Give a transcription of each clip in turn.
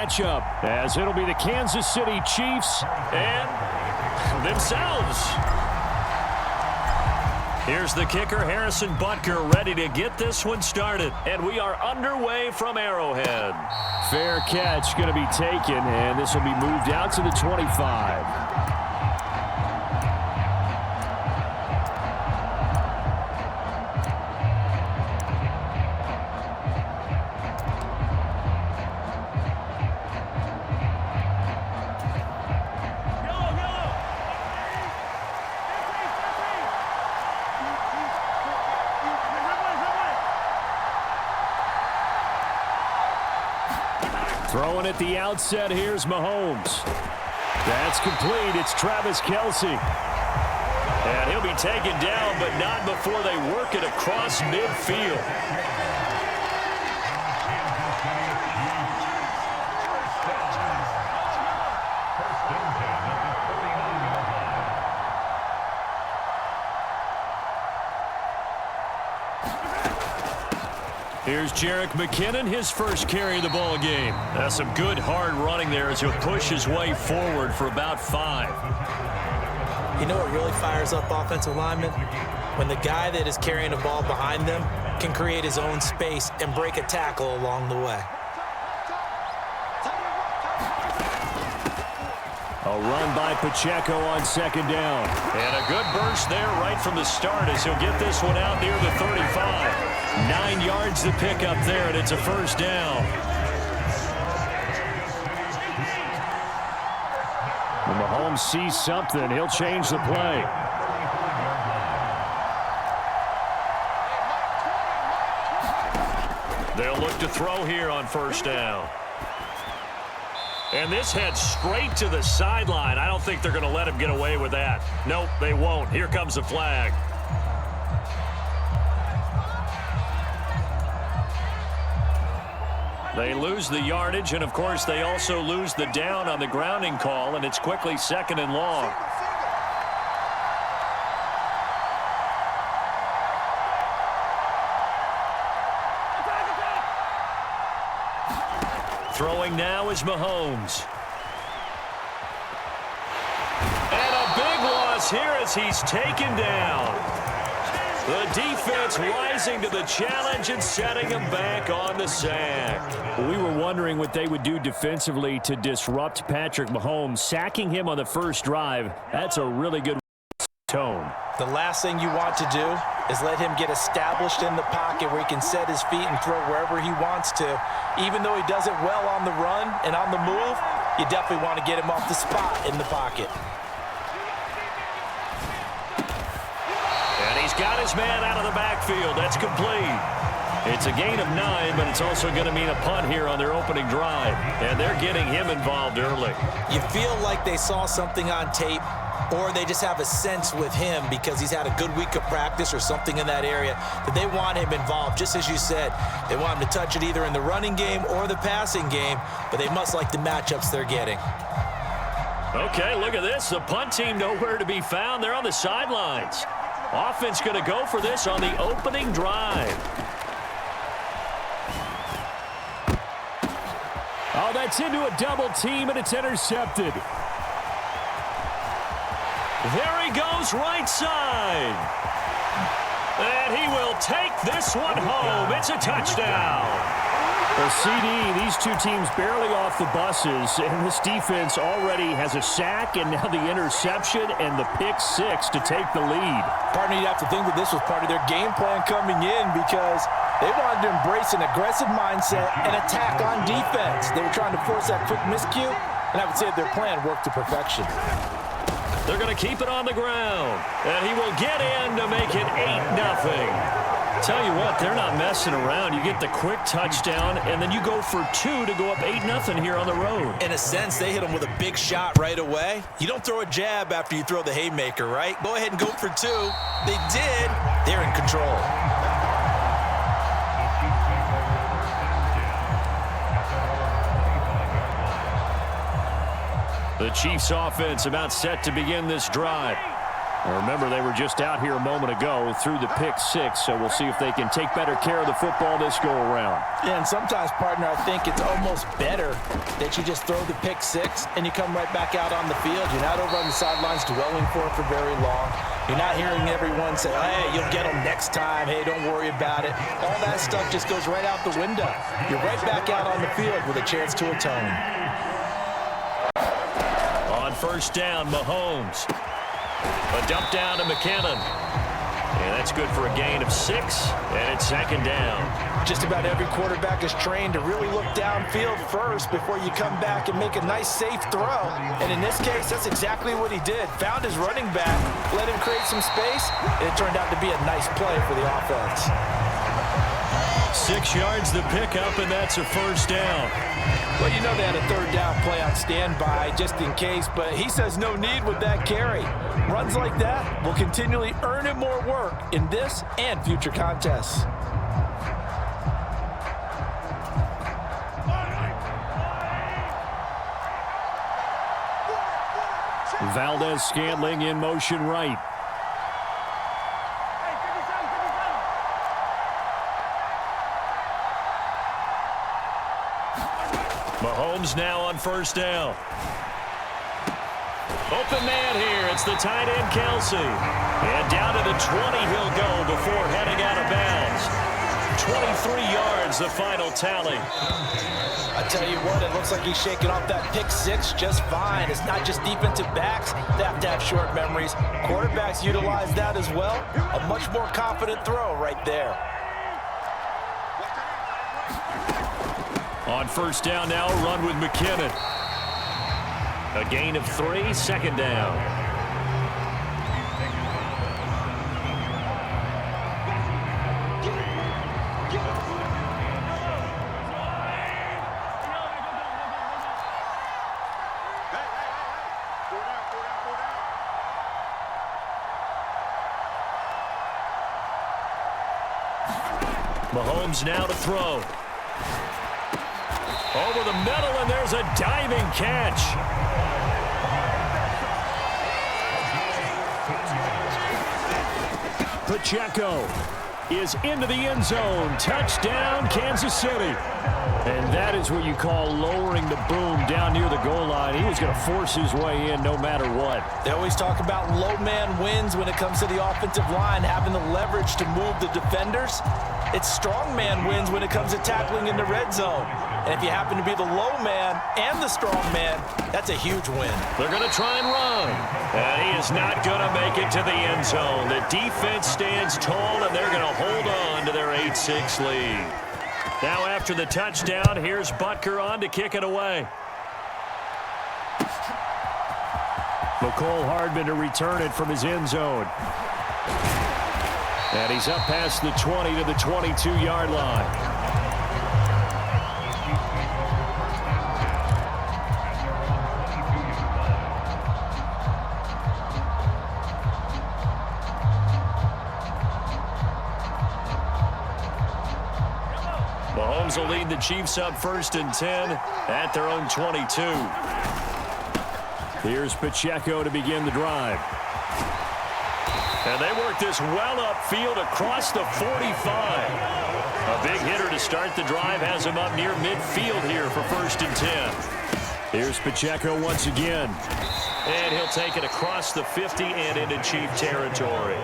matchup, as it'll be the Kansas City Chiefs and themselves. Here's the kicker, Harrison Butker, ready to get this one started. And we are underway from Arrowhead. Fair catch going to be taken, and this will be moved out to the 25. Throwing at the outset, here's Mahomes. That's complete. It's Travis Kelce. And he'll be taken down, but not before they work it across midfield. Here's Jerick McKinnon, his first carry of the ball game. That's some good hard running there as he'll push his way forward for about 5. You know what really fires up offensive linemen? When the guy that is carrying the ball behind them can create his own space and break a tackle along the way. A run by Pacheco on second down. And a good burst there right from the start as he'll get this one out near the 35. 9 yards to pick up there, and it's a first down. When Mahomes sees something, he'll change the play. They'll look to throw here on first down. And this heads straight to the sideline. I don't think they're going to let him get away with that. Nope, they won't. Here comes the flag. They lose the yardage, and, of course, they also lose the down on the grounding call, and it's quickly second and long. Throwing now is Mahomes. And a big loss here as he's taken down. The defense rising to the challenge and setting him back on the sack. We were wondering what they would do defensively to disrupt Patrick Mahomes. Sacking him on the first drive, that's a really good tone. The last thing you want to do is let him get established in the pocket where he can set his feet and throw wherever he wants to. Even though he does it well on the run and on the move, you definitely want to get him off the spot in the pocket. And he's got his man out of the backfield. That's complete. It's a gain of 9, but it's also going to mean a punt here on their opening drive. And they're getting him involved early. You feel like they saw something on tape, or they just have a sense with him because he's had a good week of practice or something in that area that they want him involved. Just as you said, they want him to touch it either in the running game or the passing game, but they must like the matchups they're getting. Okay, look at this. The punt team nowhere to be found. They're on the sidelines. Offense going to go for this on the opening drive. Oh, that's into a double team, and it's intercepted. There he goes, right side. And he will take this one home. It's a touchdown. Well, CD, these two teams barely off the buses, and this defense already has a sack and now the interception and the pick 6 to take the lead. Partner, you'd have to think that this was part of their game plan coming in because they wanted to embrace an aggressive mindset and attack on defense. They were trying to force that quick miscue, and I would say their plan worked to perfection. They're going to keep it on the ground, and he will get in to make it 8-0. Tell you what, they're not messing around. You get the quick touchdown, and then you go for 2 to go up 8-0 here on the road. In a sense, they hit him with a big shot right away. You don't throw a jab after you throw the haymaker, right? Go ahead and go for 2. They did. They're in control. The Chiefs offense about set to begin this drive. Remember, they were just out here a moment ago through the pick six, so we'll see if they can take better care of the football this go-around. Yeah, and sometimes, partner, I think it's almost better that you just throw the pick six and you come right back out on the field. You're not over on the sidelines dwelling for it for very long. You're not hearing everyone say, hey, you'll get them next time. Hey, don't worry about it. All that stuff just goes right out the window. You're right back out on the field with a chance to atone. On first down, Mahomes. A dump down to McKinnon. And that's good for a gain of 6, and it's second down. Just about every quarterback is trained to really look downfield first before you come back and make a nice, safe throw. And in this case, that's exactly what he did. Found his running back, let him create some space, and it turned out to be a nice play for the offense. 6 yards the pickup, and that's a first down. Well, you know they had a third down play on standby just in case, but he says no need with that carry. Runs like that will continually earn him more work in this and future contests. Valdez-Scantling in motion right. Mahomes now on first down. Open man here. It's the tight end, Kelsey. And down to the 20 he'll go before heading out of bounds. 23 yards, the final tally. I tell you what, it looks like he's shaking off that pick six just fine. It's not just defensive backs that have to have short memories. Quarterbacks utilize that as well. A much more confident throw right there. On first down now, run with McKinnon. A gain of 3, second down. Mahomes now to throw. Over the middle, and there's a diving catch. Pacheco is into the end zone. Touchdown, Kansas City. And that is what you call lowering the boom down near the goal line. He was going to force his way in no matter what. They always talk about low man wins when it comes to the offensive line, having the leverage to move the defenders. It's strong man wins when it comes to tackling in the red zone. And if you happen to be the low man and the strong man, that's a huge win. They're going to try and run. And he is not going to make it to the end zone. The defense stands tall, and they're going to hold on to their 8-6 lead. Now after the touchdown, here's Butker on to kick it away. McCole Hardman to return it from his end zone. And he's up past the 20 to the 22-yard line. Mahomes will lead the Chiefs up 1st and 10 at their own 22. Here's Pacheco to begin the drive. And they work this well upfield across the 45. A big hitter to start the drive has him up near midfield here for 1st and 10. Here's Pacheco once again. And he'll take it across the 50 and into Chief territory.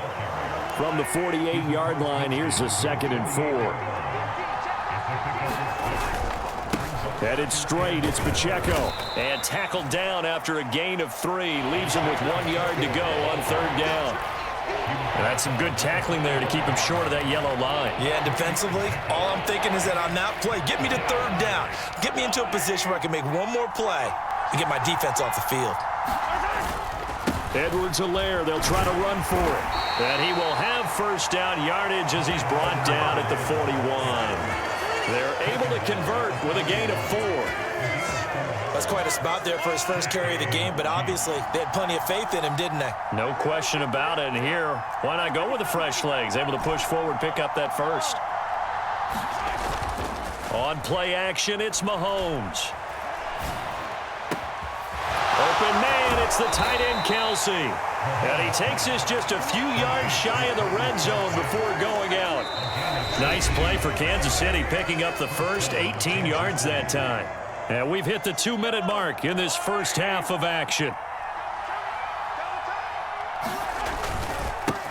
From the 48-yard line, here's a 2nd and 4. Headed straight, it's Pacheco. And tackled down after a gain of 3. Leaves him with 1 yard to go on 3rd down. And that's some good tackling there to keep him short of that yellow line. Yeah, defensively, all I'm thinking is that on that play, get me to 3rd down. Get me into a position where I can make one more play and get my defense off the field. Edwards-Helaire, they'll try to run for it. And he will have 1st down yardage as he's brought down at the 41. They're able to convert with a gain of 4. That's quite a spot there for his first carry of the game, but obviously they had plenty of faith in him, didn't they? No question about it. And here, why not go with the fresh legs? Able to push forward, pick up that 1st. On play action, it's Mahomes. Open man, it's It's the tight end, Kelsey. And he takes us just a few yards shy of the red zone before going out. Nice play for Kansas City, picking up the first 18 yards that time. And we've hit the 2-minute mark in this first half of action.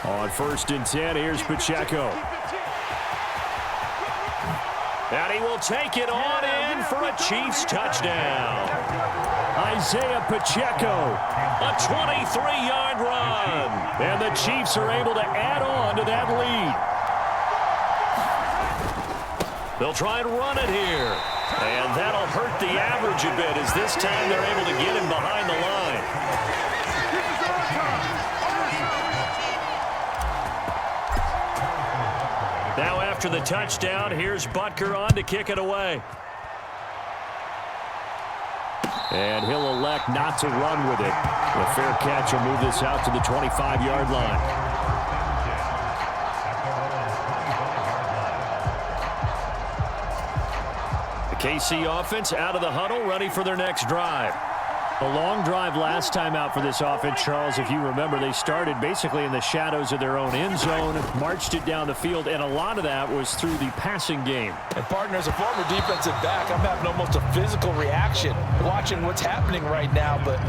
On 1st and 10, here's Pacheco. And he will take it on in for a Chiefs touchdown. Isaiah Pacheco. A 23-yard run. And the Chiefs are able to add on to that lead. They'll try and run it here. And that'll hurt the average a bit as this time they're able to get him behind the line. Now after the touchdown, here's Butker on to kick it away. And he'll elect not to run with it. The fair catch will move this out to the 25-yard line. The KC offense out of the huddle, ready for their next drive. A long drive last time out for this offense, Charles. If you remember, they started basically in the shadows of their own end zone, marched it down the field, and a lot of that was through the passing game. And, partner, as a former defensive back, I'm having almost a physical reaction watching what's happening right now. But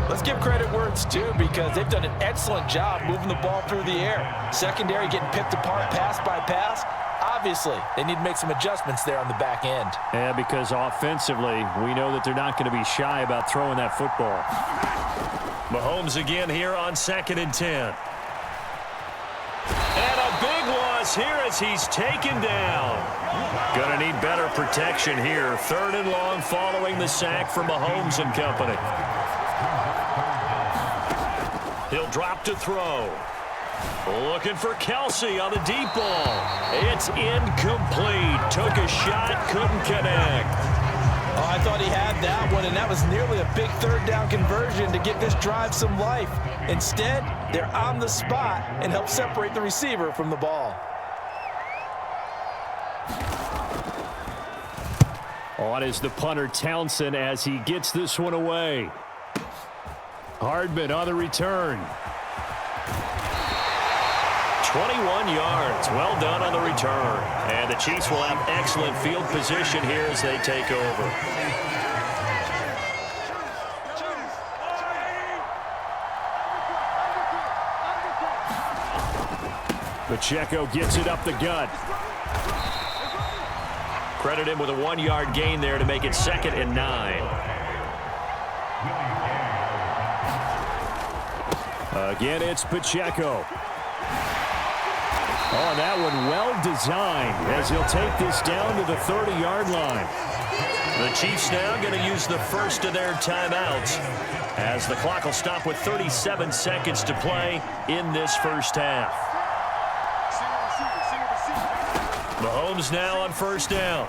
let's give credit where it's due because they've done an excellent job moving the ball through the air. Secondary getting picked apart pass by pass. Obviously, they need to make some adjustments there on the back end. Yeah, because offensively, we know that they're not going to be shy about throwing that football. Mahomes again here on 2nd and 10. And a big loss here as he's taken down. Gonna need better protection here. 3rd and long following the sack from Mahomes and company. He'll drop to throw. Looking for Kelsey on the deep ball. It's incomplete. Took a shot, couldn't connect. Oh, I thought he had that one, and that was nearly a big 3rd down conversion to give this drive some life. Instead, they're on the spot and help separate the receiver from the ball. On is the punter, Townsend, as he gets this one away. Hardman on the return. 21 yards. Well done on the return. And the Chiefs will have excellent field position here as they take over. Pacheco gets it up the gut. Credit him with a 1-yard gain there to make it 2nd and 9. Again, it's Pacheco. Oh, that one well designed as he'll take this down to the 30-yard line. The Chiefs now going to use the first of their timeouts as the clock will stop with 37 seconds to play in this first half. Mahomes now on 1st down.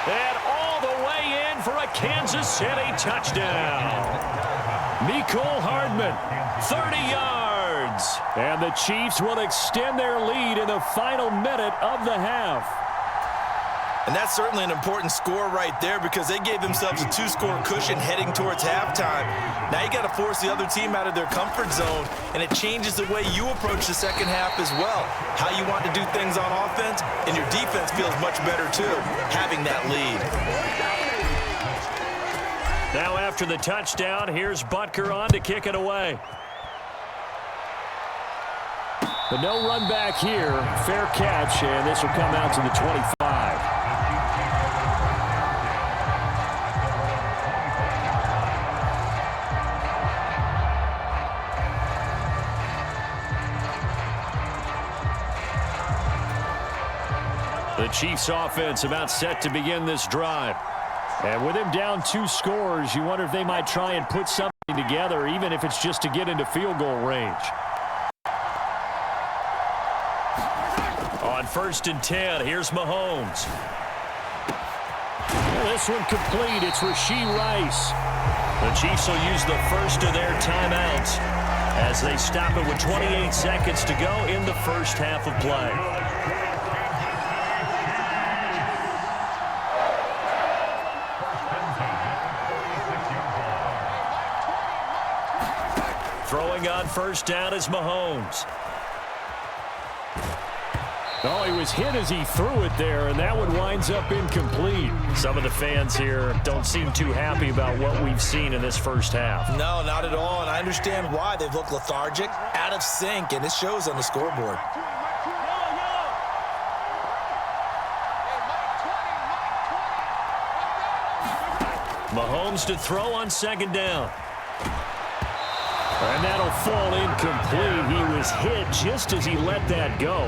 And all the way in for a Kansas City touchdown. Mecole Hardman, 30 yards. And the Chiefs will extend their lead in the final minute of the half. And that's certainly an important score right there because they gave themselves a 2-score cushion heading towards halftime. Now you got to force the other team out of their comfort zone, and it changes the way you approach the second half as well. How you want to do things on offense, and your defense feels much better too, having that lead. Now after the touchdown, here's Butker on to kick it away. But no run back here. Fair catch, and this will come out to the 25. The Chiefs offense about set to begin this drive. And with him down 2 scores, you wonder if they might try and put something together, even if it's just to get into field goal range. On 1st and 10, here's Mahomes. Well, this one complete. It's Rashee Rice. The Chiefs will use the first of their timeouts as they stop it with 28 seconds to go in the first half of play. Throwing on first down is Mahomes. Oh, he was hit as he threw it there, and that one winds up incomplete. Some of the fans here don't seem too happy about what we've seen in this first half. No, not at all, and I understand why. They've looked lethargic, out of sync, and it shows on the scoreboard. Mahomes to throw on second down. And that'll fall incomplete. He was hit just as he let that go.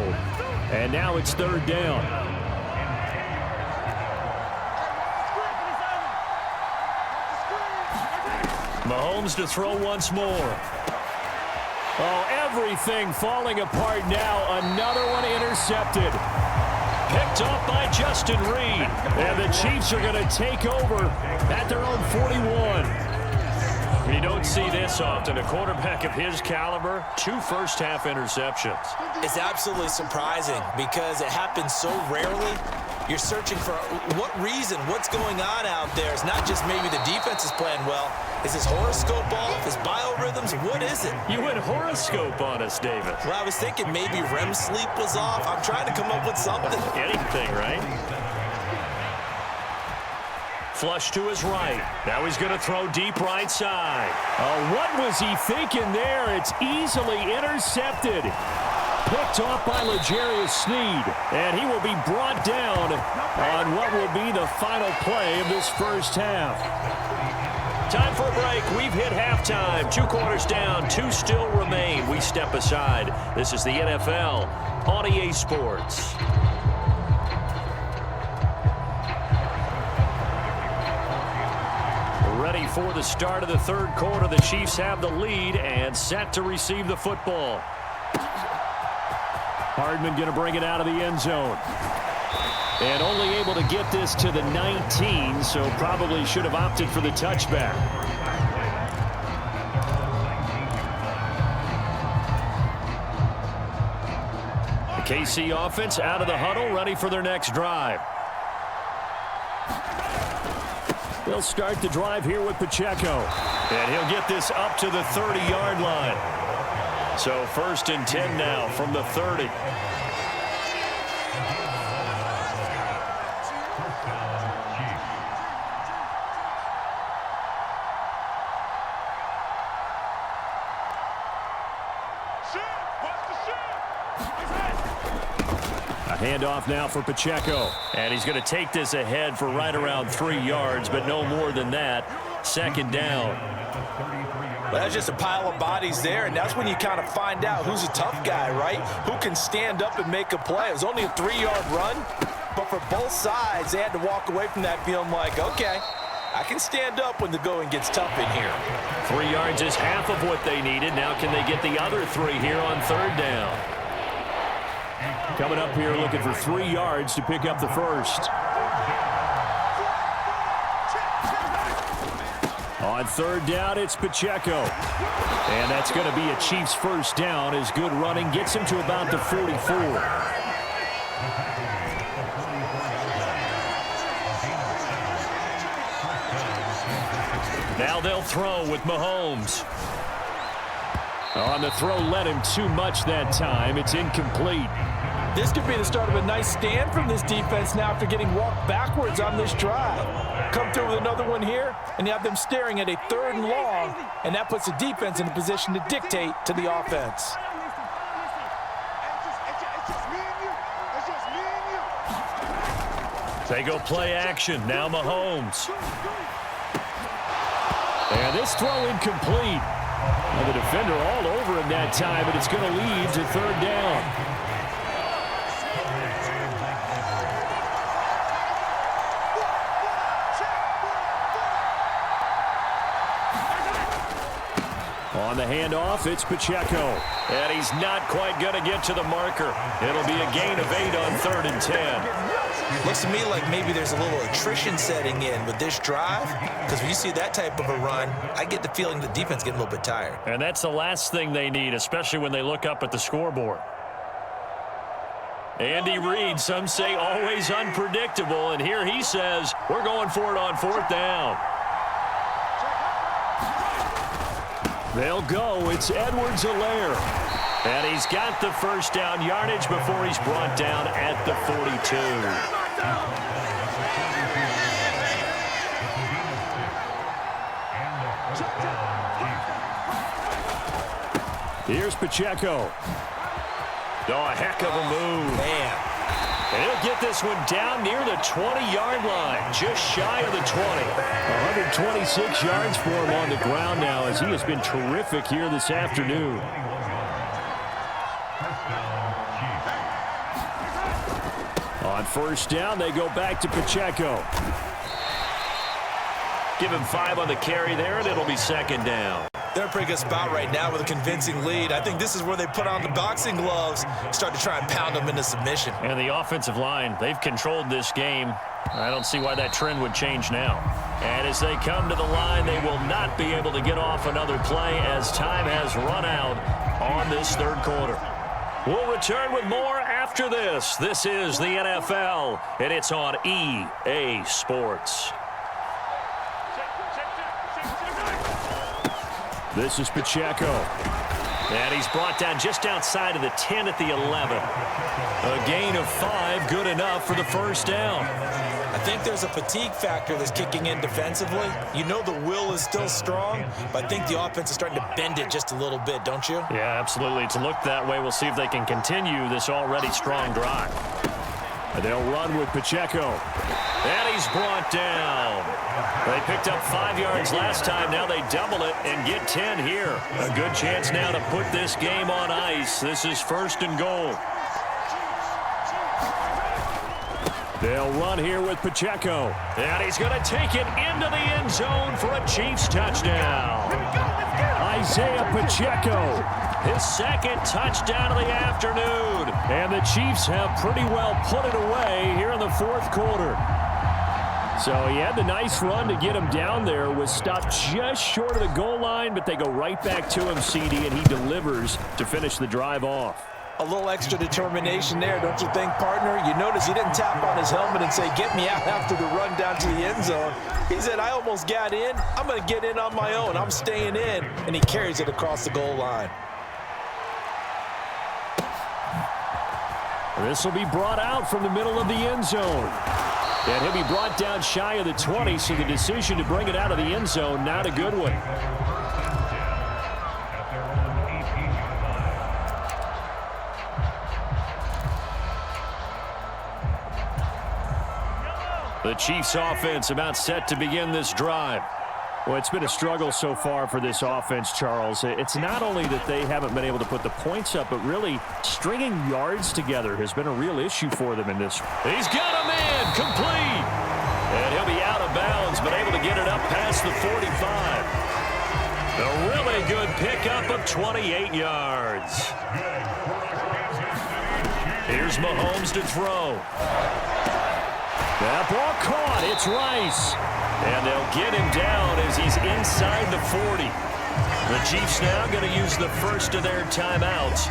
And now it's third down. Mahomes to throw once more. Oh, everything falling apart now. Another one intercepted. Picked off by Justin Reed. And the Chiefs are going to take over at their own 41. You don't see this often. A quarterback of his caliber, 2 first-half interceptions. It's absolutely surprising because it happens so rarely. You're searching for what reason, what's going on out there. It's not just maybe the defense is playing well. Is his horoscope off? His biorhythms? What is it? You went horoscope on us, David. Well, I was thinking maybe REM sleep was off. I'm trying to come up with something. Anything, right? Flush to his right. Now he's going to throw deep right side. Oh, what was he thinking there? It's easily intercepted. Picked off by L'Jarius Sneed. And he will be brought down on what will be the final play of this first half. Time for a break. We've hit halftime. 2 quarters down. 2 still remain. We step aside. This is the NFL on EA Sports. Ready for the start of the third quarter. The Chiefs have the lead and set to receive the football. Hardman going to bring it out of the end zone. And only able to get this to the 19, so probably should have opted for the touchback. The KC offense out of the huddle, ready for their next drive. They'll start the drive here with Pacheco. And he'll get this up to the 30-yard line. So 1st and 10 now from the 30. A handoff now for Pacheco. And he's going to take this ahead for right around 3 yards, but no more than that. 2nd down. Well, that's just a pile of bodies there, and that's when you kind of find out who's a tough guy, right? Who can stand up and make a play. It was only a 3-yard run, but for both sides, they had to walk away from that feeling like, okay, I can stand up when the going gets tough in here. 3 yards is half of what they needed. Now can they get the other 3 here on 3rd down? Coming up here looking for 3 yards to pick up the first. On 3rd down, it's Pacheco. And that's going to be a Chiefs first down as good running gets him to about the 44. Now they'll throw with Mahomes. On the throw, led him too much that time. It's incomplete. This could be the start of a nice stand from this defense now after getting walked backwards on this drive. Come through with another one here, and you have them staring at a 3rd and long, and that puts the defense in a position to dictate to the offense. They go play action. Now Mahomes. And this throw incomplete. Well, the defender all over him that time, but it's going to lead to 3rd down. On the handoff, it's Pacheco. And he's not quite going to get to the marker. It'll be a gain of 8 on 3rd and 10. Looks to me like maybe there's a little attrition setting in with this drive, because when you see that type of a run, I get the feeling the defense getting a little bit tired. And that's the last thing they need, especially when they look up at the scoreboard. Andy Reid, some say always unpredictable, and here he says, we're going for it on 4th down. They'll go. It's Edwards-Helaire. And he's got the first down yardage before he's brought down at the 42. Here's Pacheco. Oh, a heck of a move. Man. And he'll get this one down near the 20-yard line, just shy of the 20. 126 yards for him on the ground now as he has been terrific here this afternoon. On first down, they go back to Pacheco. Give him 5 on the carry there, and it'll be second down. They're in a pretty good spot right now with a convincing lead. I think this is where they put on the boxing gloves, start to try and pound them into submission. And the offensive line, they've controlled this game. I don't see why that trend would change now. And as they come to the line, they will not be able to get off another play as time has run out on this third quarter. We'll return with more after this. This is the NFL, and it's on EA Sports. This is Pacheco. And he's brought down just outside of the 10 at the 11. A gain of 5, good enough for the first down. I think there's a fatigue factor that's kicking in defensively. You know the will is still strong, but I think the offense is starting to bend it just a little bit, don't you? Yeah, absolutely. It's looked that way. We'll see if they can continue this already strong drive. They'll run with Pacheco. And he's brought down. They picked up 5 yards last time. Now they double it and get 10 here. A good chance now to put this game on ice. This is first and goal. They'll run here with Pacheco. And he's going to take it into the end zone for a Chiefs touchdown. Isaiah Pacheco. His second touchdown of the afternoon. And the Chiefs have pretty well put it away here in the fourth quarter. So he had the nice run to get him down there, was stopped just short of the goal line, but they go right back to him, CD, and he delivers to finish the drive off. A little extra determination there, don't you think, partner? You notice he didn't tap on his helmet and say, get me out after the run down to the end zone. He said, I almost got in. I'm going to get in on my own. I'm staying in. And he carries it across the goal line. This will be brought out from the middle of the end zone. And he'll be brought down shy of the 20, so the decision to bring it out of the end zone, not a good one. The Chiefs offense about set to begin this drive. Well, it's been a struggle so far for this offense, Charles. It's not only that they haven't been able to put the points up, but really stringing yards together has been a real issue for them in this. He's got a man complete. And he'll be out of bounds, but able to get it up past the 45. A really good pickup of 28 yards. Here's Mahomes to throw. That ball caught. It's Rice. And they'll get him down as he's inside the 40. The Chiefs now going to use the first of their timeouts.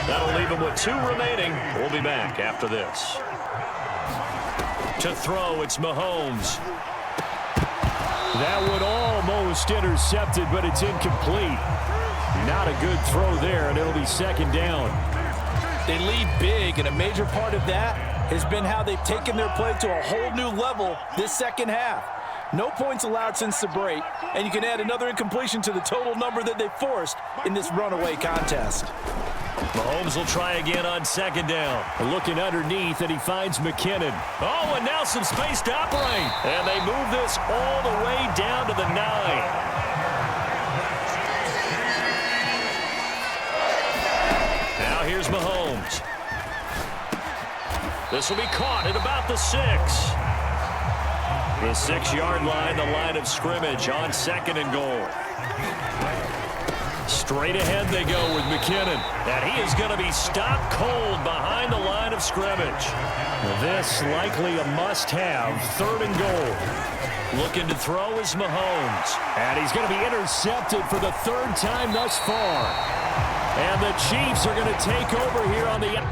That'll leave them with 2 remaining. We'll be back after this. To throw, it's Mahomes. That one almost intercepted, but it's incomplete. Not a good throw there, and it'll be second down. They lead big, and a major part of that has been how they've taken their play to a whole new level this second half. No points allowed since the break, and you can add another incompletion to the total number that they forced in this runaway contest. Mahomes will try again on second down. Looking underneath, and he finds McKinnon. Oh, and now some space to operate. And they move this all the way down to the 9. Now here's Mahomes. This will be caught at about the 6. The 6-yard line, the line of scrimmage on second and goal. Straight ahead they go with McKinnon. And he is going to be stopped cold behind the line of scrimmage. This likely a must-have, third and goal. Looking to throw is Mahomes. And he's going to be intercepted for the 3rd time thus far. And the Chiefs are going to take over here on the...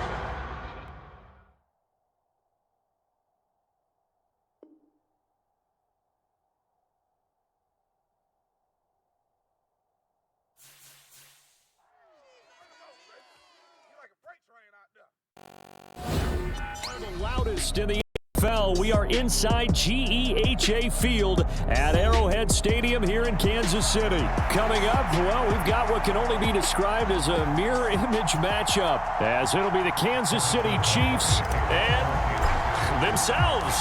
Latest in the NFL, we are inside GEHA Field at Arrowhead Stadium here in Kansas City. Coming up, well, we've got what can only be described as a mirror image matchup, as it'll be the Kansas City Chiefs and themselves.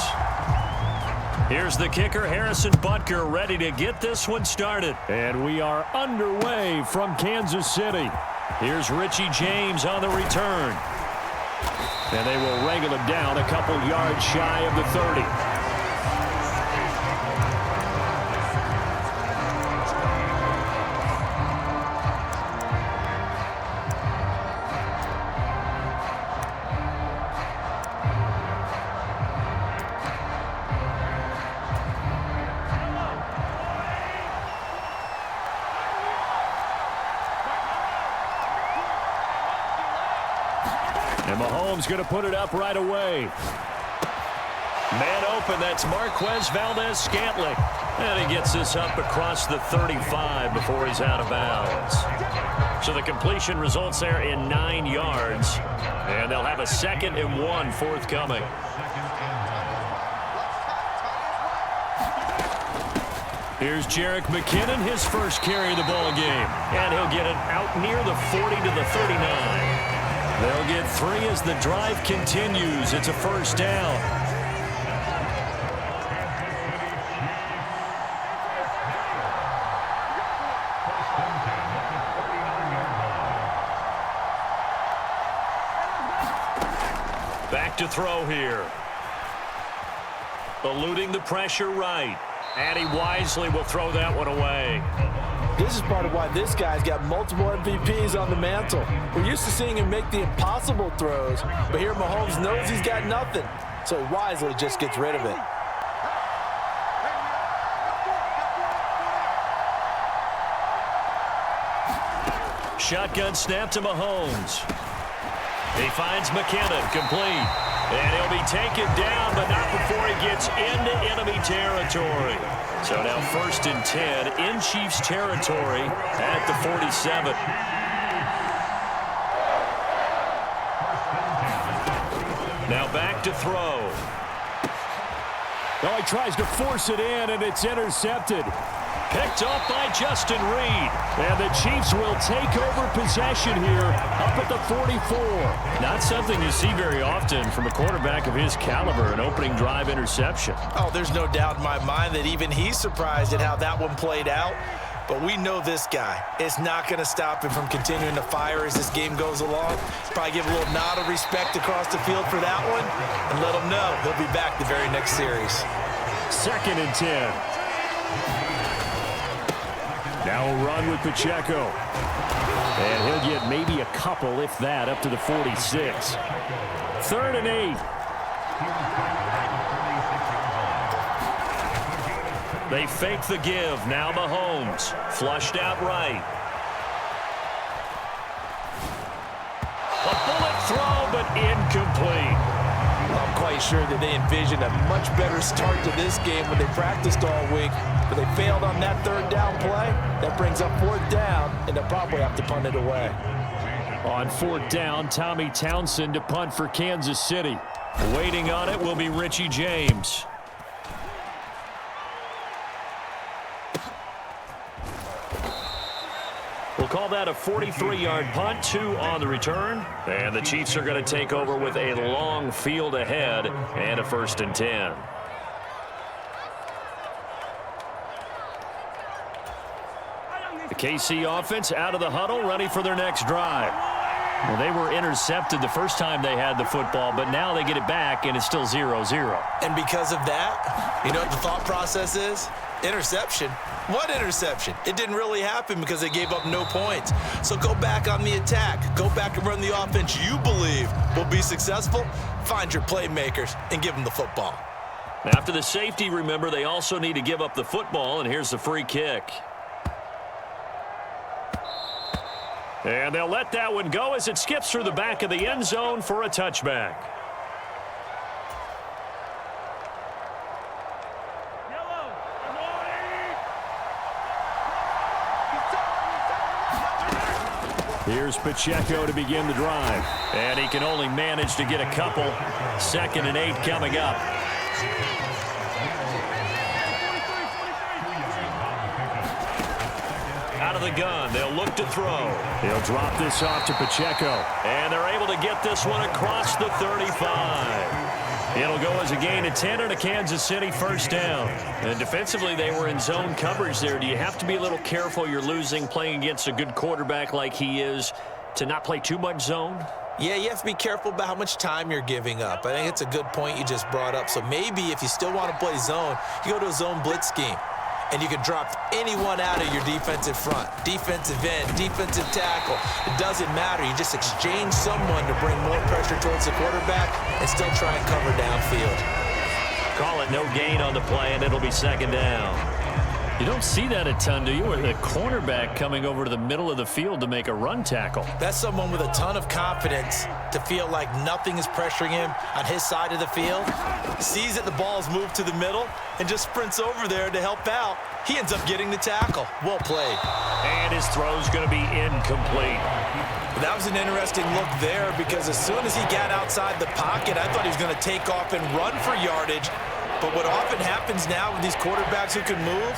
Here's the kicker, Harrison Butker, ready to get this one started. And we are underway from Kansas City. Here's Richie James on the return. And they will wrangle him down a couple yards shy of the 30. And Mahomes going to put it up right away. Man open, that's Marquez Valdez-Scantling. And he gets this up across the 35 before he's out of bounds. So the completion results there in 9 yards. And they'll have a 2nd and 1 forthcoming. Here's Jerick McKinnon, his first carry of the ball game. And he'll get it out near the 40 to the 39. They'll get 3 as the drive continues. It's a first down. Back to throw here. Eluding the pressure right. And he wisely will throw that one away. This is part of why this guy's got multiple MVPs on the mantle. We're used to seeing him make the impossible throws, but here Mahomes knows he's got nothing, so he wisely just gets rid of it. Shotgun snap to Mahomes. He finds McKinnon, complete. And he'll be taken down, but not before he gets into enemy territory. So now 1st and 10 in Chiefs territory at the 47. Now back to throw. Well, he tries to force it in, and it's intercepted. Picked off by Justin Reed. And the Chiefs will take over possession here up at the 44. Not something you see very often from a quarterback of his caliber, an opening drive interception. Oh, there's no doubt in my mind that even he's surprised at how that one played out. But we know this guy. It's not going to stop him from continuing to fire as this game goes along. Probably give a little nod of respect across the field for that one and let him know he'll be back the very next series. 2nd and 10. Now a run with Pacheco. And he'll get maybe a couple, if that, up to the 46. 3rd and 8. They fake the give. Now Mahomes. Flushed out right. A bullet throw, but incomplete. I'm quite sure that they envisioned a much better start to this game when they practiced all week, but they failed on that 3rd down play. That brings up 4th down, and they'll probably have to punt it away. On 4th down, Tommy Townsend to punt for Kansas City. Waiting on it will be Richie James. We'll call that a 43-yard punt, 2 on the return. And the Chiefs are going to take over with a long field ahead and a 1st and 10. The KC offense out of the huddle, ready for their next drive. Well, they were intercepted the first time they had the football, but now they get it back, and it's still 0-0. And because of that, you know what the thought process is? Interception. What interception? It didn't really happen because they gave up no points. So go back on the attack. Go back and run the offense you believe will be successful. Find your playmakers and give them the football. After the safety, remember, they also need to give up the football, and here's the free kick. And they'll let that one go as it skips through the back of the end zone for a touchback. Here's Pacheco to begin the drive. And he can only manage to get a couple. 2nd and 8 coming up. Out of the gun, they'll look to throw. He'll drop this off to Pacheco. And they're able to get this one across the 35. It'll go as a gain of 10 and a Kansas City first down. And defensively, they were in zone coverage there. Do you have to be a little careful? You're losing, playing against a good quarterback like he is, to not play too much zone? Yeah, you have to be careful about how much time you're giving up. I think it's a good point you just brought up. So maybe if you still want to play zone, you go to a zone blitz scheme. And you can drop anyone out of your defensive front, defensive end, defensive tackle. It doesn't matter. You just exchange someone to bring more pressure towards the quarterback and still try and cover downfield. Call it no gain on the play, and it'll be 2nd down. You don't see that a ton, do you? With a cornerback coming over to the middle of the field to make a run tackle. That's someone with a ton of confidence to feel like nothing is pressuring him on his side of the field. Sees that the ball is moved to the middle and just sprints over there to help out. He ends up getting the tackle. Well played. And his throw's going to be incomplete. That was an interesting look there because as soon as he got outside the pocket, I thought he was going to take off and run for yardage. But what often happens now with these quarterbacks who can move,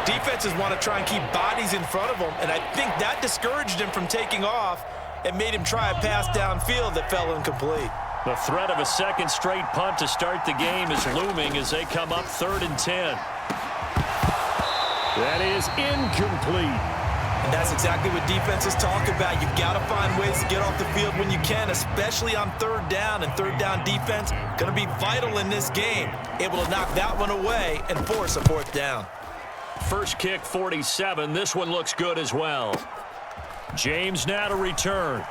defenses want to try and keep bodies in front of them, and I think that discouraged him from taking off and made him try a pass downfield that fell incomplete. The threat of a 2nd straight punt to start the game is looming as they come up 3rd and 10. That is incomplete. And that's exactly what defenses talk about. You've got to find ways to get off the field when you can, especially on 3rd down. And 3rd down defense going to be vital in this game. Able to knock that one away and force a 4th down. First kick, 47. This one looks good as well. James now to return.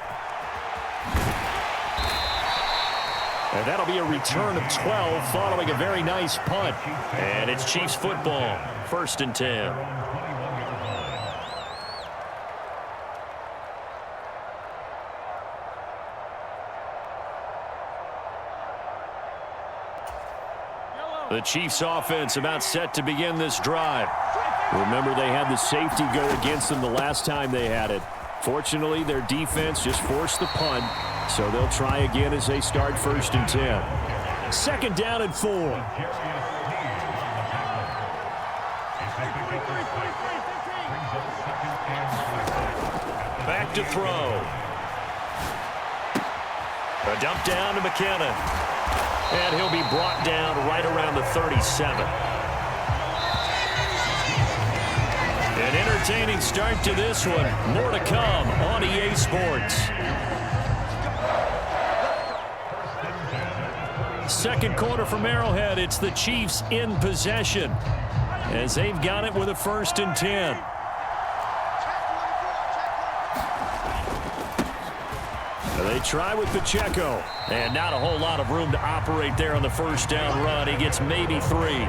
And that'll be a return of 12 following a very nice punt. And it's Chiefs football. 1st and 10. The Chiefs offense about set to begin this drive. Remember, they had the safety go against them the last time they had it. Fortunately, their defense just forced the punt, so they'll try again as they start 1st and 10. 2nd down and 4. Back to throw. A dump down to McKinnon. And he'll be brought down right around the 37. An entertaining start to this one. More to come on EA Sports. 2nd quarter from Arrowhead. It's the Chiefs in possession as they've got it with a 1st and 10. They try with Pacheco. And not a whole lot of room to operate there on the 1st down run. He gets maybe 3.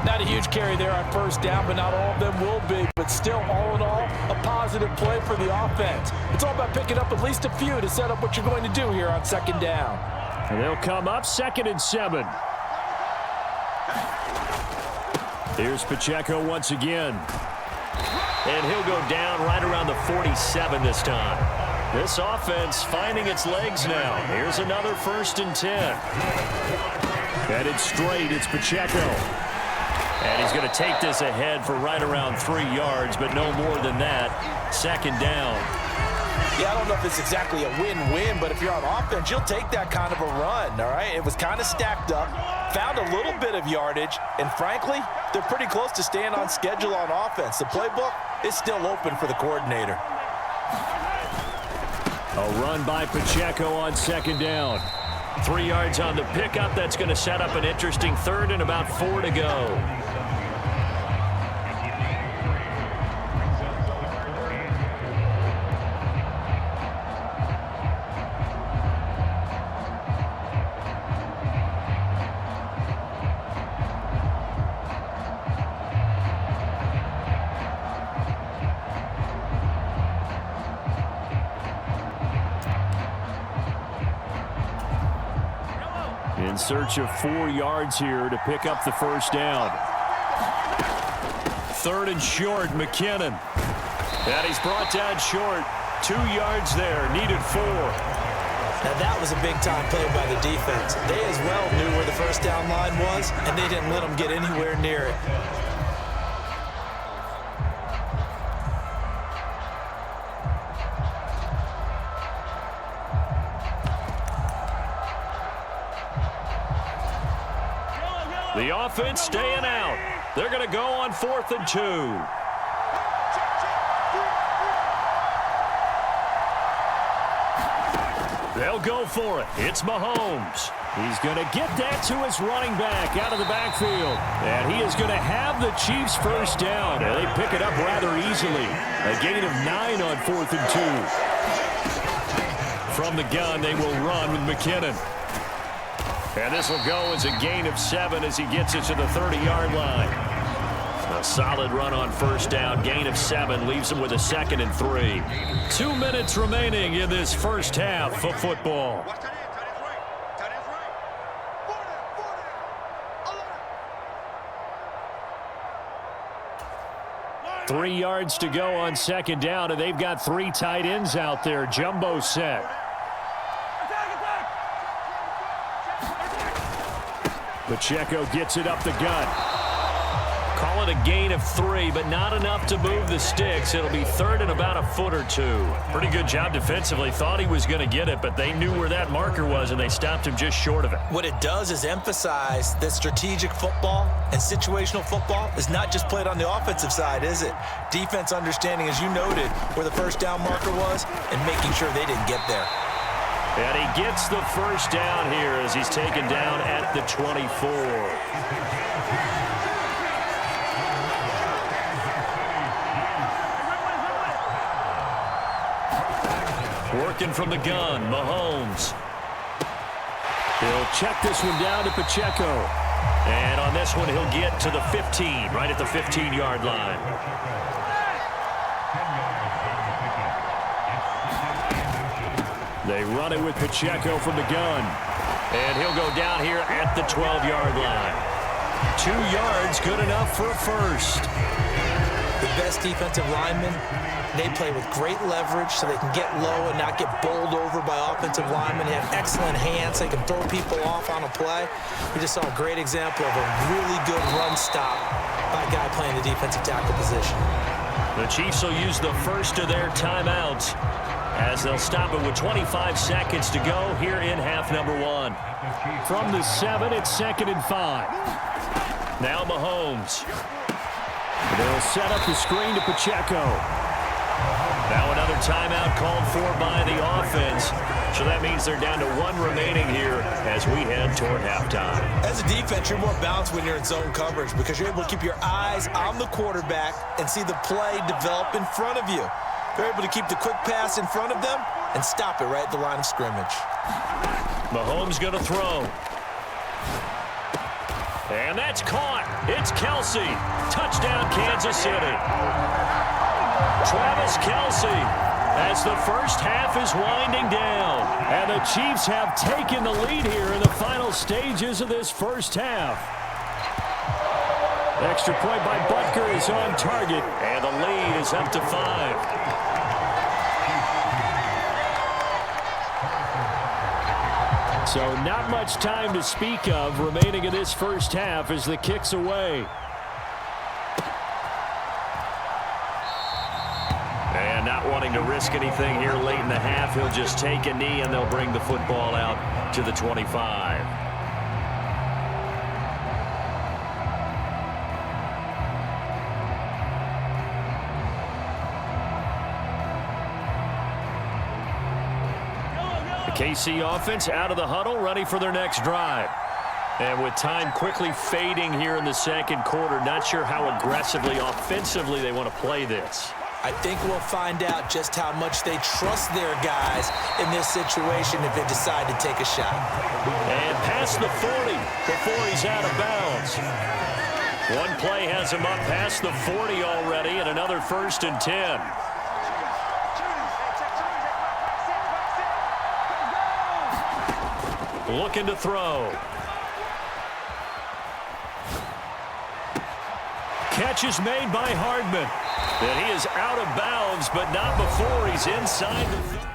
Not a huge carry there on 1st down, but not all of them will be. But still, all in all, a positive play for the offense. It's all about picking up at least a few to set up what you're going to do here on 2nd down. And they'll come up 2nd and 7. Here's Pacheco once again. And he'll go down right around the 47 this time. This offense finding its legs now. Here's another 1st and 10. Headed straight, it's Pacheco. And he's going to take this ahead for right around 3 yards, but no more than that. 2nd down. Yeah, I don't know if it's exactly a win-win, but if you're on offense, you'll take that kind of a run, all right? It was kind of stacked up, found a little bit of yardage, and frankly, they're pretty close to staying on schedule on offense. The playbook is still open for the coordinator. A run by Pacheco on 2nd down. 3 yards on the pickup. That's going to set up an interesting 3rd and about 4 to go. In search of 4 yards here to pick up the 1st down. 3rd and short, McKinnon. And he's brought down short. 2 yards there, needed 4. Now that was a big-time play by the defense. They as well knew where the first down line was, and they didn't let them get anywhere near it. The offense staying out. They're going to go on 4th and 2. They'll go for it. It's Mahomes. He's going to get that to his running back out of the backfield. And he is going to have the Chiefs first down. And they pick it up rather easily. A gain of 9 on 4th and 2. From the gun, they will run with McKinnon. And this will go as a gain of 7 as he gets it to the 30-yard line. A solid run on first down. Gain of 7 leaves him with a 2nd and 3. 2 minutes remaining in this first half of football. Three yards to go on second down, and they've got 3 tight ends out there. Jumbo set. Pacheco gets it up the gut. Call it a gain of 3, but not enough to move the sticks. It'll be 3rd and about a foot or 2. Pretty good job defensively. Thought he was going to get it, but they knew where that marker was, and they stopped him just short of it. What it does is emphasize that strategic football and situational football is not just played on the offensive side, is it? Defense understanding, as you noted, where the first down marker was and making sure they didn't get there. And he gets the first down here as he's taken down at the 24. Working from the gun, Mahomes. He'll check this one down to Pacheco. And on this one, he'll get to the 15, right at the 15-yard line. They run it with Pacheco from the gun. And he'll go down here at the 12-yard line. 2 yards, good enough for a first. The best defensive linemen, they play with great leverage so they can get low and not get bowled over by offensive linemen. They have excellent hands. They can throw people off on a play. We just saw a great example of a really good run stop by a guy playing the defensive tackle position. The Chiefs will use the first of their timeouts as they'll stop it with 25 seconds to go here in half number 1. From the 7, it's 2nd and 5. Now Mahomes. They'll set up the screen to Pacheco. Now another timeout called for by the offense. So that means they're down to 1 remaining here as we head toward halftime. As a defense, you're more balanced when you're in zone coverage because you're able to keep your eyes on the quarterback and see the play develop in front of you. They're able to keep the quick pass in front of them and stop it right at the line of scrimmage. Mahomes going to throw. And that's caught. It's Kelsey. Touchdown, Kansas City. Travis Kelsey as the first half is winding down. And the Chiefs have taken the lead here in the final stages of this first half. Extra point by Butker is on target. And the lead is up to 5. So not much time to speak of remaining in this first half as the kick's away. And not wanting to risk anything here late in the half, he'll just take a knee and they'll bring the football out to the 25. KC offense out of the huddle, ready for their next drive. And with time quickly fading here in the second quarter, not sure how aggressively, offensively they want to play this. I think we'll find out just how much they trust their guys in this situation if they decide to take a shot. And past the 40 before he's out of bounds. One play has him up past the 40 already, and another 1st and 10. Looking to throw. Catch is made by Hardman. That he is out of bounds, but not before he's inside the...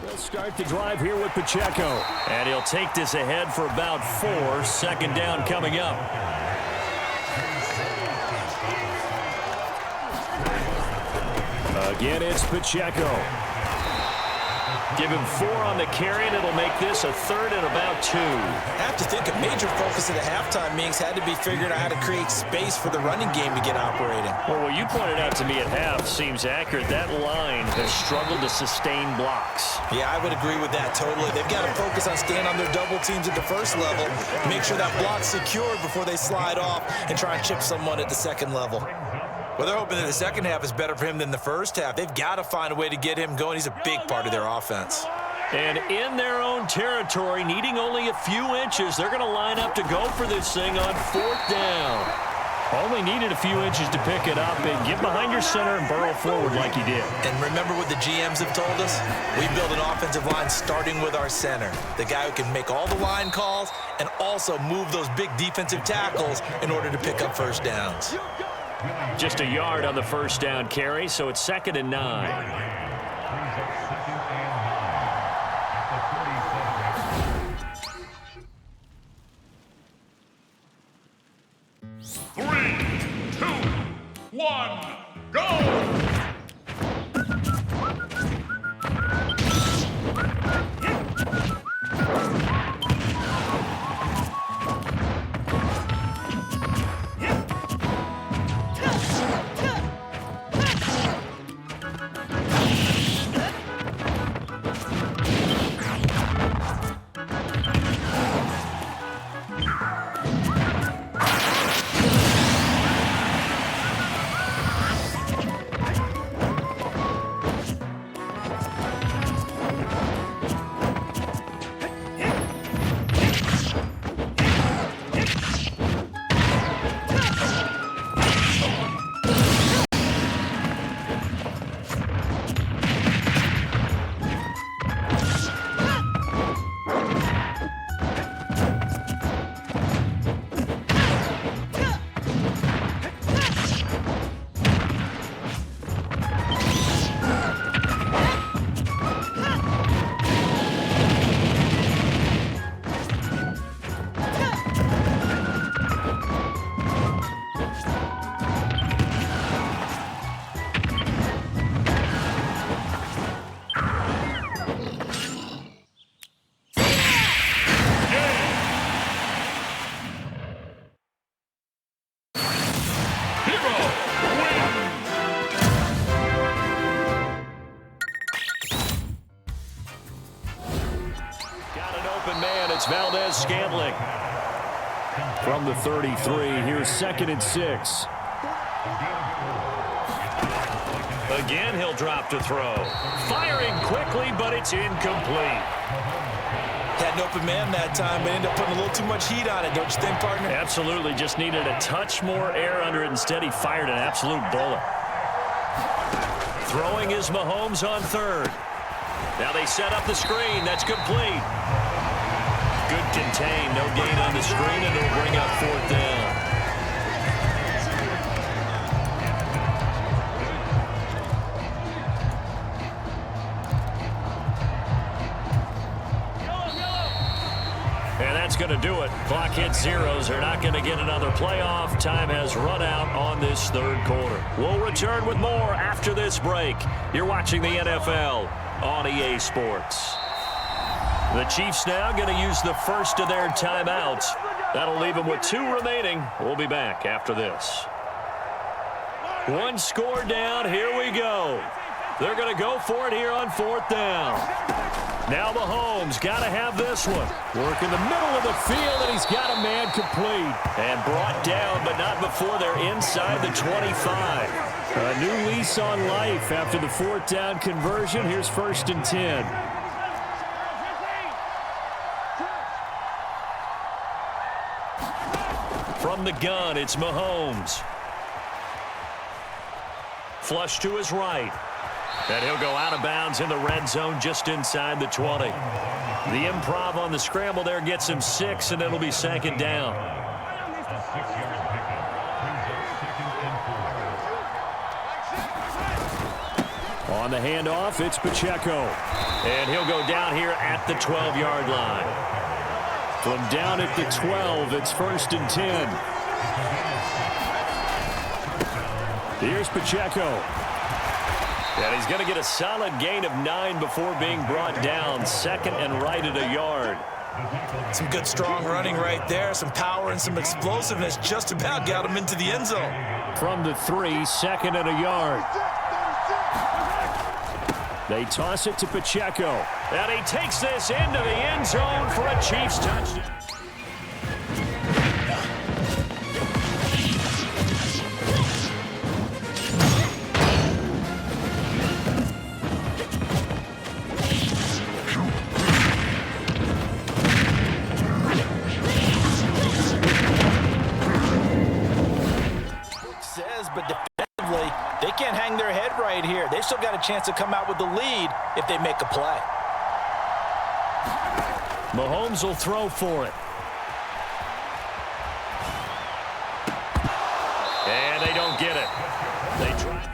They'll start the drive here with Pacheco. And he'll take this ahead for about 4. Second down coming up. Again, it's Pacheco. Give him 4 on the carry, and it'll make this a 3rd and about 2. I have to think a major focus of the halftime meetings had to be figuring out how to create space for the running game to get operating. Well, what you pointed out to me at half seems accurate. That line has struggled to sustain blocks. Yeah, I would agree with that totally. They've got to focus on staying on their double teams at the first level, make sure that block's secured before they slide off and try and chip someone at the second level. Well, they're hoping that the second half is better for him than the first half. They've got to find a way to get him going. He's a big part of their offense. And in their own territory, needing only a few inches, they're going to line up to go for this thing on 4th down. Only needed a few inches to pick it up and get behind your center and burrow forward like he did. And remember what the GMs have told us? We build an offensive line starting with our center, the guy who can make all the line calls and also move those big defensive tackles in order to pick up first downs. Just a yard on the first down carry, so it's 2nd and 9. Three, two, one, Scantling from the 33. Here's 2nd and 6. Again, he'll drop to throw. Firing quickly, but it's incomplete. Had an open man that time, but ended up putting a little too much heat on it, don't you think, partner? Absolutely. Just needed a touch more air under it. Instead, he fired an absolute bullet. Throwing is Mahomes on 3rd. Now they set up the screen. That's complete. Good contain, no gain on the screen, and it'll bring up 4th down. And that's going to do it. Clock hits zeros. They're not going to get another playoff. Time has run out on this 3rd quarter. We'll return with more after this break. You're watching the NFL on EA Sports. The Chiefs now going to use the first of their timeouts. That'll leave them with 2 remaining. We'll be back after this. 1 score down. Here we go. They're going to go for it here on 4th down. Now Mahomes got to have this one. Work in the middle of the field, and he's got a man complete. And brought down, but not before they're inside the 25. A new lease on life after the 4th down conversion. Here's 1st and 10. From the gun, it's Mahomes. Flush to his right. And he'll go out of bounds in the red zone just inside the 20. The improv on the scramble there gets him 6, and it'll be 2nd down. On the handoff, it's Pacheco. And he'll go down here at the 12-yard line. From down at the 12, it's 1st and 10. Here's Pacheco. And he's going to get a solid gain of 9 before being brought down. 2nd and right at a yard. Some good strong running right there. Some power and some explosiveness just about got him into the end zone. From the 3, 2nd and a yard. They toss it to Pacheco. And he takes this into the end zone for a Chiefs touchdown. But defensively, they can't hang their head right here. They still got a chance to come out with the lead if they make a play. Mahomes will throw for it. And they don't get it. They try.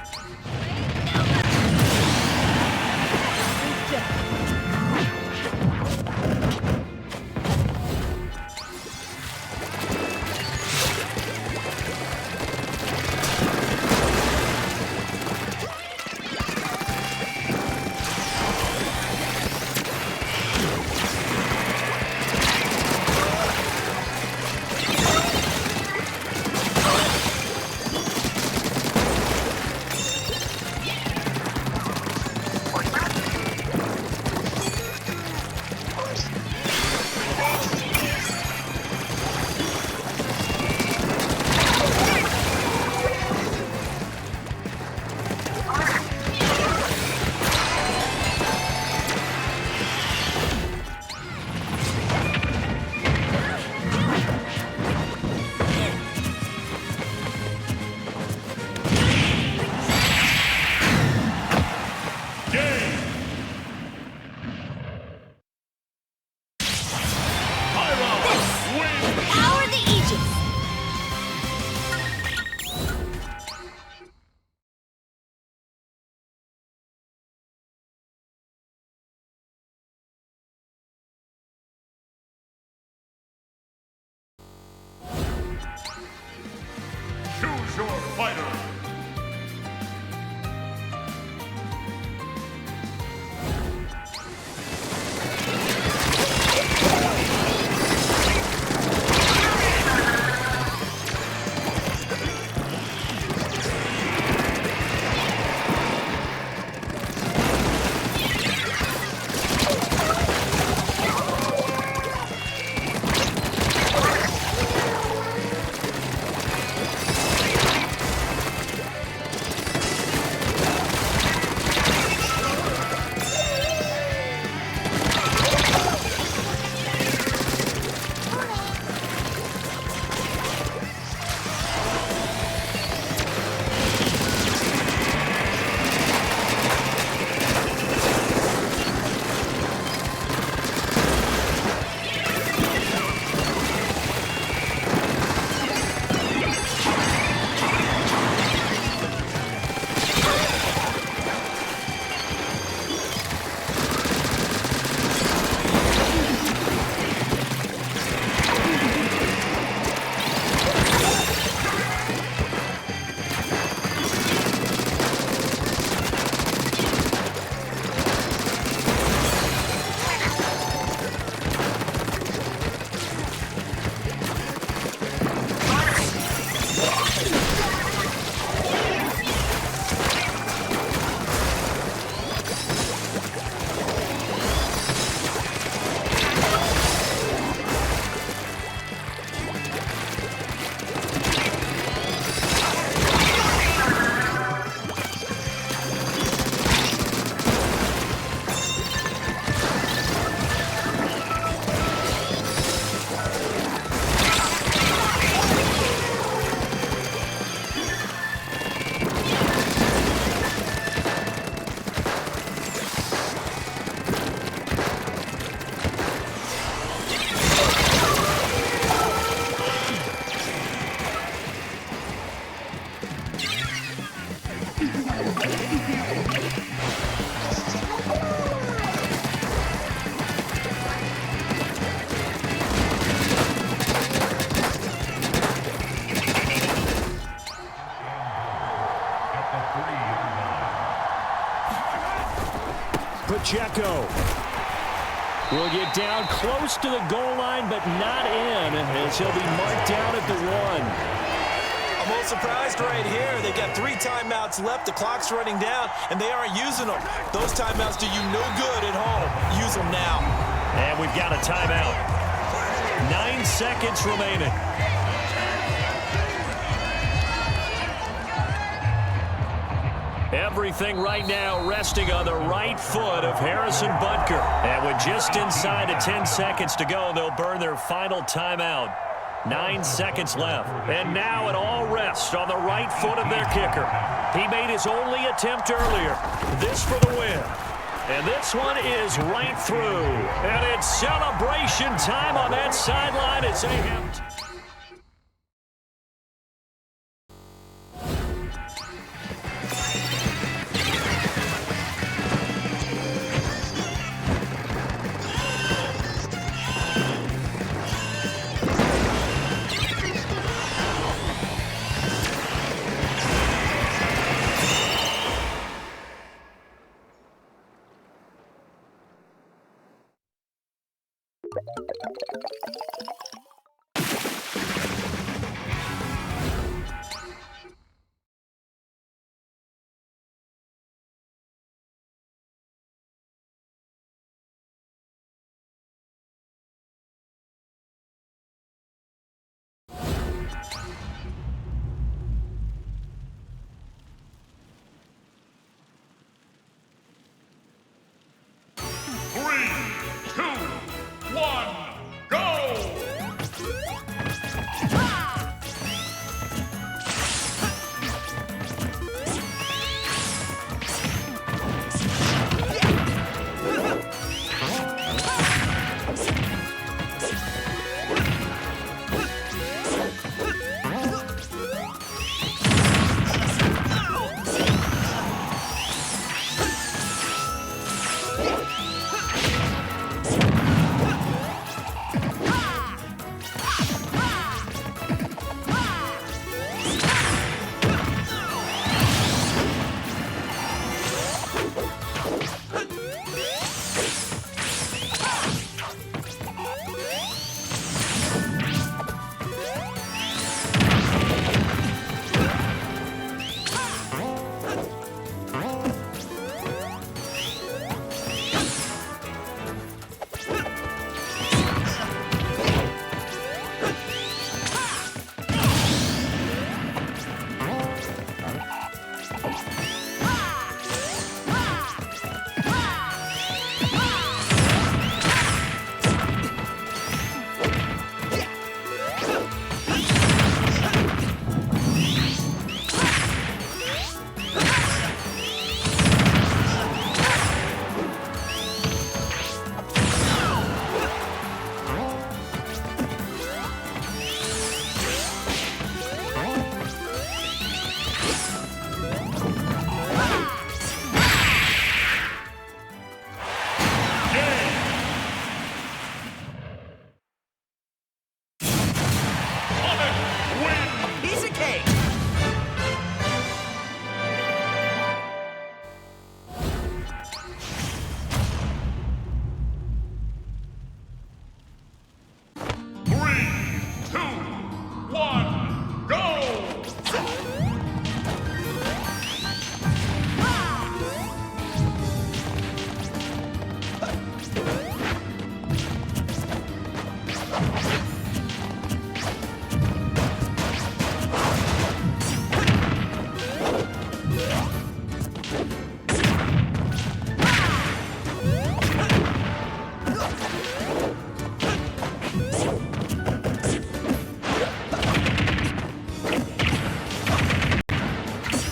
fighter. Pacheco will get down close to the goal line, but not in, as he'll be marked down at the 1. I'm a little surprised right here. They've got 3 timeouts left. The clock's running down, and they aren't using them. Those timeouts do you no good at home. Use them now. And we've got a timeout. 9 seconds remaining. Everything right now resting on the right foot of Harrison Butker. And with just inside of 10 seconds to go, they'll burn their final timeout. 9 seconds left. And now it all rests on the right foot of their kicker. He made his only attempt earlier. This for the win. And this one is right through. And it's celebration time on that sideline as they have...